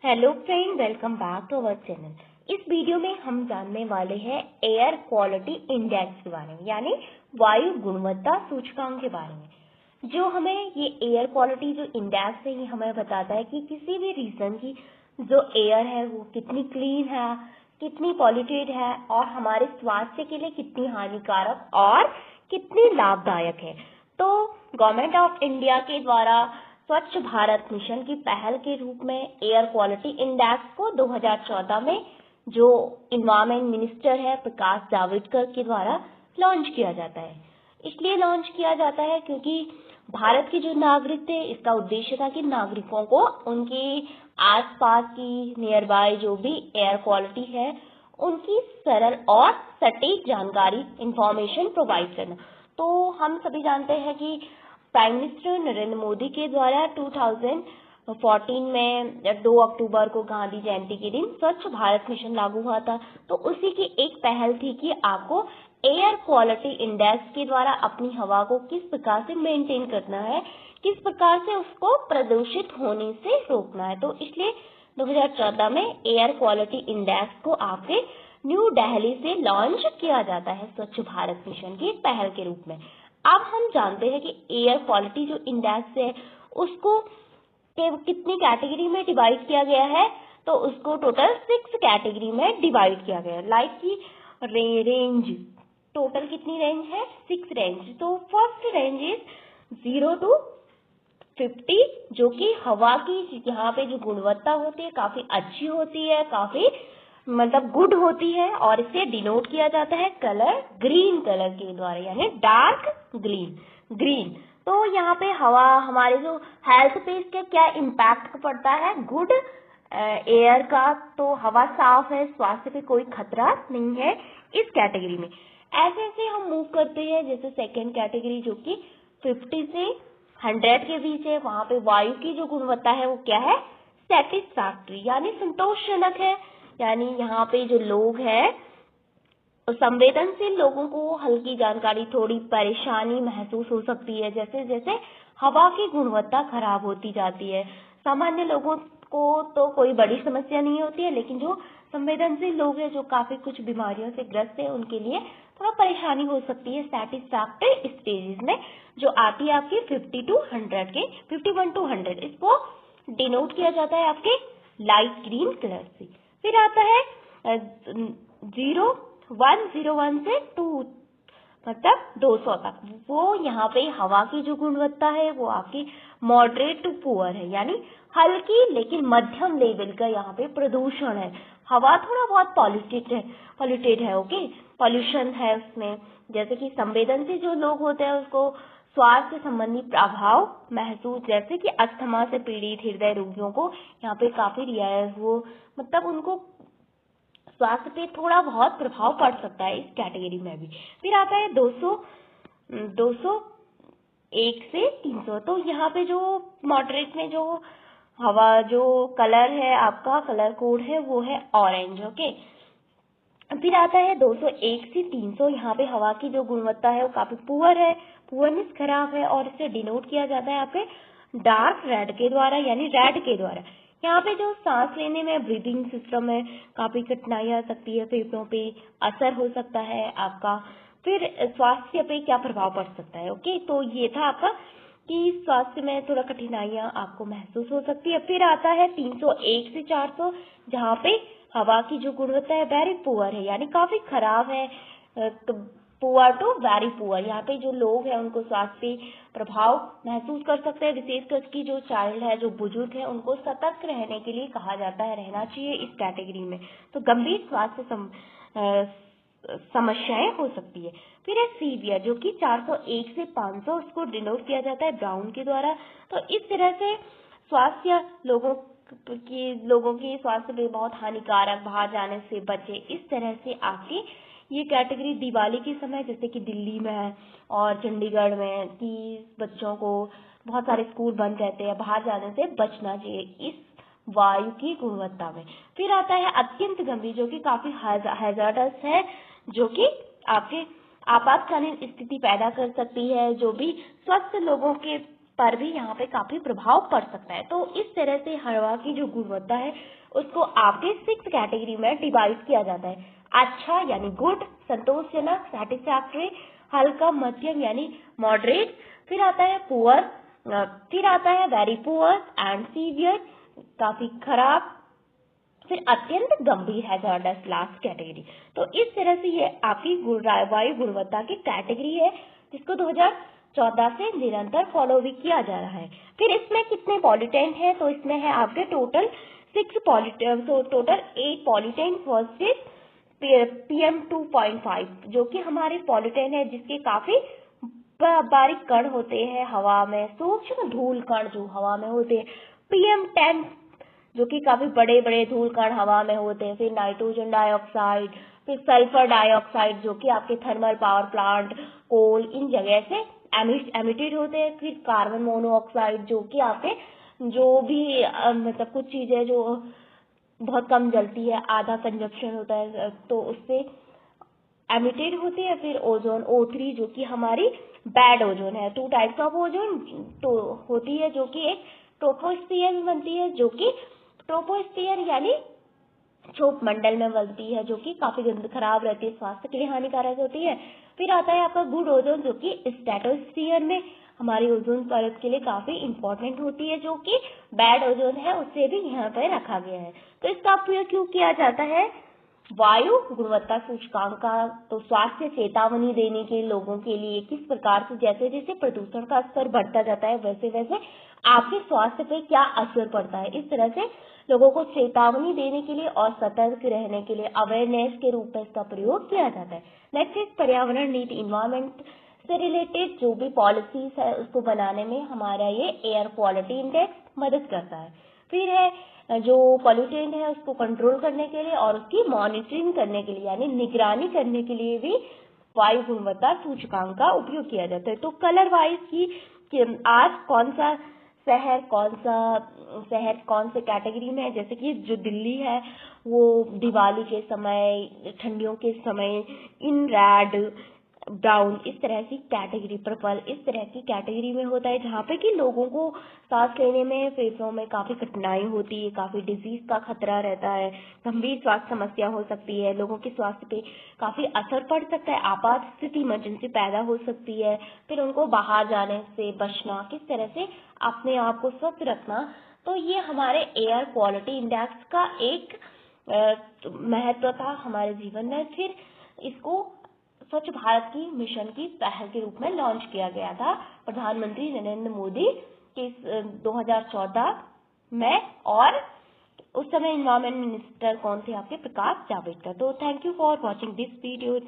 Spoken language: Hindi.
Hello friend, welcome back to our channel. इस वीडियो में हम जानने वाले हैं एयर क्वालिटी इंडेक्स के बारे में, यानी वायु गुणवत्ता सूचकांक के बारे में। जो हमें ये एयर क्वालिटी जो इंडेक्स है, ये हमें बताता है कि किसी भी रीजन की जो एयर है वो कितनी क्लीन है, कितनी पॉल्यूटेड है और हमारे स्वास्थ्य के लिए कितनी हानिकारक और कितनी लाभदायक है। तो गवर्नमेंट ऑफ इंडिया के द्वारा स्वच्छ भारत मिशन की पहल के रूप में एयर क्वालिटी इंडेक्स को 2014 में जो इन्वायरमेंट मिनिस्टर है प्रकाश जावड़ेकर के द्वारा लॉन्च किया जाता है। इसलिए लॉन्च किया जाता है क्योंकि भारत के जो नागरिक थे, इसका उद्देश्य था कि नागरिकों को उनके आसपास की नियर बाय जो भी एयर क्वालिटी है उनकी सरल और सटीक जानकारी इंफॉर्मेशन प्रोवाइड करना। तो हम सभी जानते हैं कि प्राइम मिनिस्टर नरेंद्र मोदी के द्वारा 2014 में 2 अक्टूबर को गांधी जयंती के दिन स्वच्छ भारत मिशन लागू हुआ था। तो उसी की एक पहल थी कि आपको एयर क्वालिटी इंडेक्स के द्वारा अपनी हवा को किस प्रकार से मेंटेन करना है, किस प्रकार से उसको प्रदूषित होने से रोकना है। तो इसलिए 2014 में एयर क्वालिटी इंडेक्स को आपके न्यू दिल्ली से लॉन्च किया जाता है स्वच्छ भारत मिशन की पहल के रूप में। अब हम जानते हैं कि एयर क्वालिटी जो इंडेक्स है उसको कितनी कैटेगरी में डिवाइड किया गया है। तो उसको टोटल 6 कैटेगरी में डिवाइड किया गया है। लाइक की रेंज, टोटल कितनी रेंज है? 6 रेंज। तो फर्स्ट रेंज इज 0 to 50, जो कि हवा की यहाँ पे जो गुणवत्ता होती है काफी अच्छी होती है, काफी मतलब गुड होती है और इसे डिनोट किया जाता है कलर ग्रीन कलर के द्वारा, यानी डार्क ग्रीन। तो यहाँ पे हवा हमारे जो हेल्थ पे इसके क्या इम्पैक्ट पड़ता है? गुड एयर का, तो हवा साफ है, स्वास्थ्य पे कोई खतरा नहीं है इस कैटेगरी में। ऐसे ऐसे हम मूव करते हैं। जैसे सेकेंड कैटेगरी जो कि 50 से 100 के बीच है, वहां पे वायु की जो गुणवत्ता है वो क्या है? सेटिस्फैक्ट्री, यानी संतोषजनक है। यानी यहाँ पे जो लोग हैं संवेदनशील लोगों को हल्की जानकारी, थोड़ी परेशानी महसूस हो सकती है जैसे जैसे हवा की गुणवत्ता खराब होती जाती है। सामान्य लोगों को तो कोई बड़ी समस्या नहीं होती है, लेकिन जो संवेदनशील लोग हैं, जो काफी कुछ बीमारियों से ग्रस्त है, उनके लिए थोड़ा परेशानी हो सकती है सैटिस्फैक्टरी स्टेजेस में, जो आती है आपकी 50 to 100 के 51 to 100। इसको डिनोट किया जाता है आपके लाइट ग्रीन कलर से। फिर आता है 101 से 2, मतलब 200 तक। वो यहाँ पे हवा की जो गुणवत्ता है वो आपकी मॉडरेट टू पुअर है, यानी हल्की लेकिन मध्यम लेवल का यहाँ पे प्रदूषण है। हवा थोड़ा बहुत पॉल्यूटेड है, ओके, पॉल्यूशन है उसमें। जैसे कि संवेदनशील जो लोग होते हैं उसको स्वास्थ्य संबंधी प्रभाव महसूस, जैसे कि अस्थमा से पीड़ित हृदय रोगियों को यहाँ पे काफी रियायत वो मतलब उनको स्वास्थ्य पे थोड़ा बहुत प्रभाव पड़ सकता है इस कैटेगरी में भी। फिर आता है 201 से 300। तो यहाँ पे जो मॉडरेट में जो हवा जो कलर है, आपका कलर कोड है वो है ऑरेंज, ओके। फिर आता है 201 से 300। यहाँ पे हवा की जो गुणवत्ता है वो काफी पुअर है, पुअरनेस खराब है, और इसे डिनोट किया जाता है आपके डार्क रेड के द्वारा, यानी रेड के द्वारा। यहाँ पे जो सांस लेने में ब्रीदिंग सिस्टम में काफी कठिनाई आ सकती है, फेफड़ों पे असर हो सकता है आपका। फिर स्वास्थ्य पे क्या प्रभाव पड़ सकता है, ओके। तो ये था आपका कि स्वास्थ्य में थोड़ा कठिनाइयां आपको महसूस हो सकती है। फिर आता है 301 से 400, जहाँ पे हवा की जो गुणवत्ता है वेरी पुअर है, यानी काफी खराब है, पुअर टू वेरी पुअर। यहाँ पे जो लोग हैं उनको स्वास्थ्य प्रभाव महसूस कर सकते हैं, विशेषकर की जो चाइल्ड है, जो बुजुर्ग है, उनको सतर्क रहने के लिए कहा जाता है, रहना चाहिए इस कैटेगरी में। तो गंभीर स्वास्थ्य समस्याएं हो सकती है। फिर है सीवियर, जो कि 401 से 500, उसको डिनोट किया जाता है ब्राउन के द्वारा। तो इस तरह से स्वास्थ्य लोगों की स्वास्थ्य पे बहुत हानिकारक, बाहर जाने से बचे, इस तरह से आपकी ये कैटेगरी दिवाली के समय जैसे कि दिल्ली में है और चंडीगढ़ में कि बच्चों को बहुत सारे स्कूल बंद रहते हैं, बाहर जाने से बचना चाहिए इस वायु की गुणवत्ता में। फिर आता है अत्यंत गंभीर, जो कि काफी हैजार्डस है, जो कि आपके आपातकालीन स्थिति पैदा कर सकती है। जो भी स्वस्थ लोगों के पर भी यहाँ पे काफी प्रभाव पड़ सकता है। तो इस तरह से हवा की जो गुणवत्ता है उसको आपके 6 कैटेगरी में डिवाइड किया जाता है। अच्छा यानी गुड, संतोषजनक सैटिस्फैक्टरी, हल्का मध्यम यानी मॉडरेट, फिर आता है पुअर, फिर आता है वेरी पुअर एंड सीवियर काफी खराब, फिर अत्यंत गंभीर हैजार्डस लास्ट कैटेगरी। तो इस तरह से ये आपकी वायु गुणवत्ता की कैटेगरी है जिसको 2014 से निरंतर फॉलो भी किया जा रहा है। फिर इसमें कितने पॉल्यूटेंट हैं? तो इसमें है आपके टोटल 8 पॉल्यूटेंट वर्सेस PM 2.5 जो कि हमारे पॉल्यूटेंट है जिसके काफी बारीक कण होते हैं हवा में, सूक्ष्म धूल कण जो हवा में होते हैं, PM 10 जो कि काफी बड़े बड़े धूल कण हवा में होते हैं, फिर नाइट्रोजन डाइऑक्साइड, फिर सल्फर डाइऑक्साइड जो कि आपके थर्मल पावर प्लांट, कोल इन जगह से एमिटेड होते हैं, फिर कार्बन मोनोऑक्साइड जो कि आपके जो भी मतलब कुछ चीजें जो बहुत कम जलती है, आधा कंजप्शन होता है तो उससे एमिटेड होती है, फिर ओजोन O3 जो कि हमारी बैड ओजोन है। 2 टाइप्स ऑफ ओजोन तो होती है जो कि एक ट्रोपोस्फियर बनती है जो कि ट्रोपोस्फियर यानी क्षोभ मंडल में बनती है जो कि काफी खराब रहती है, स्वास्थ्य के लिए हानिकारक होती है। फिर आता है आपका गुड ओजोन जो कि स्ट्रेटोस्फियर में हमारी ओजोन परत के लिए काफी इंपॉर्टेंट होती है, जो कि बैड ओजोन है उससे भी यहाँ पर रखा गया है। तो इसका उपयोग क्यों किया जाता है? वायु गुणवत्ता सूचकांक का तो स्वास्थ्य चेतावनी देने के लोगों के लिए किस प्रकार से जैसे जैसे प्रदूषण का स्तर बढ़ता जाता है वैसे वैसे आपके स्वास्थ्य पे क्या असर पड़ता है, इस तरह से लोगों को चेतावनी देने के लिए और सतर्क रहने के लिए अवेयरनेस के रूप में इसका प्रयोग किया जाता है। नेक्स्ट पर्यावरण नीति, इन्वायरमेंट से रिलेटेड जो भी पॉलिसीज है उसको बनाने में हमारा ये एयर क्वालिटी इंडेक्स मदद करता है। फिर है जो पॉल्यूटेंट है उसको कंट्रोल करने के लिए और उसकी मॉनिटरिंग करने के लिए यानी निगरानी करने के लिए भी वायु गुणवत्ता सूचकांक का उपयोग किया जाता है। तो कलर वाइज की आज कौन से कैटेगरी में है, जैसे कि जो दिल्ली है वो दिवाली के समय, ठंडियों के समय इन रेड, ब्राउन इस तरह की कैटेगरी, पर्पल इस तरह की कैटेगरी में होता है, जहाँ पे कि लोगों को सांस लेने में, फेफड़ों में काफी कठिनाई होती है, काफी डिजीज का खतरा रहता है, गंभीर स्वास्थ्य समस्या हो सकती है, लोगों के स्वास्थ्य पे काफी असर पड़ सकता है, आपात स्थिति इमरजेंसी पैदा हो सकती है, फिर उनको बाहर जाने से बचना, किस तरह से अपने आप को स्वस्थ रखना। तो ये हमारे एयर क्वालिटी इंडेक्स का एक महत्व था हमारे जीवन में। फिर इसको स्वच्छ भारत की मिशन की पहल के रूप में लॉन्च किया गया था प्रधानमंत्री नरेंद्र मोदी के 2014 में, और उस समय एनवायरमेंट मिनिस्टर कौन थे आपके? प्रकाश जावड़ेकर। तो thank you for watching this video.